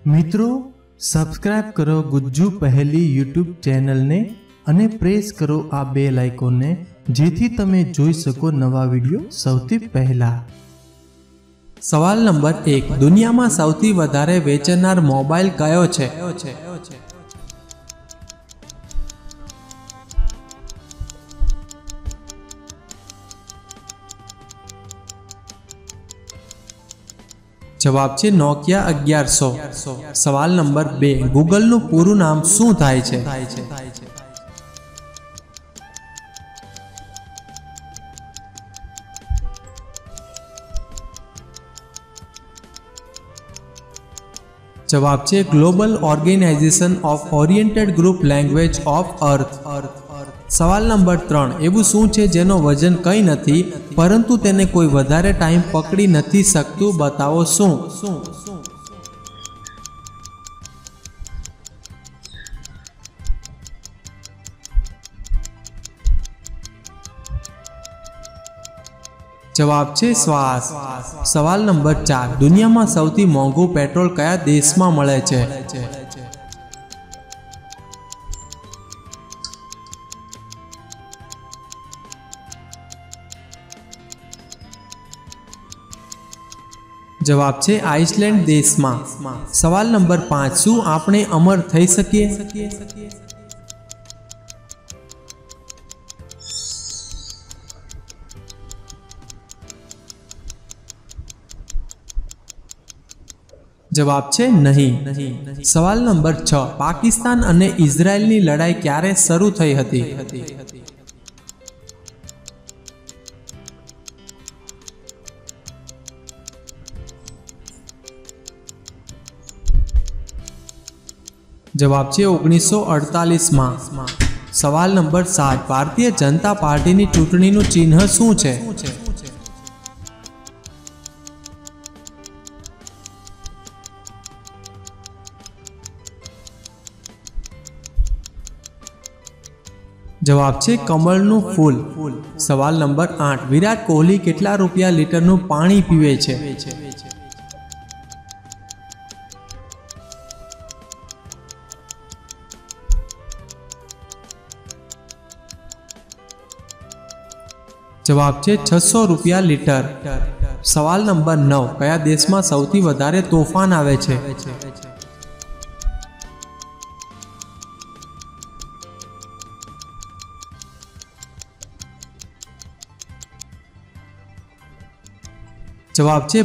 મિત્રો સબસ્ક્રાઇબ કરો ગુજ્જુ પહેલી યુટ્યુબ ચેનલને અને પ્રેસ કરો આ બેલ આઇકોનને જેથી તમે જોઈ શકો નવા વિડિયો સૌથી પહેલા। सवाल नंबर 1 दुनिया में सौथी वधारे वेचनार मोबाइल कयो छे? जवाब छे नोकिया 1100। सवाल नंबर 2 गूगल नु पूरुं नाम शुं थाय छे? जवाब छे global organisation of oriented group language of earth. सवाल नंबर 3 एवं शू छे जेनो वजन कई नथी परंतु तेने कोई वधारे टाइम पकड़ी नथी सकतुं, बतावो शू? जवाब छे श्वास। सवाल नंबर 4 दुनिया में सौथी मोंघू पेट्रोल कया देश में मळे छे? जवाब छे आइसलैंड देश में। सवाल नंबर 5 शू आपणे अमर थई सकीए? जवाब छे नहीं। सवाल नंबर 6 पाकिस्तान अने इजरायल नी लड़ाई क्यारे शुरू थई हती? जवाब छे 1948 में। सवाल नंबर 7 भारतीय जनता पार्टी नी चूंटणी नु चिन्ह शुं छे? जवाब छे कमलनु फूल। सवाल नंबर 8 विराट कोहली केटला रुपया लीटरनु पाणी पीवे छे? जवाब छे 600 रुपया लीटर। सवाल नंबर 9 कया देश में सौथी वधारे तोफान आवे छे? जवाब छे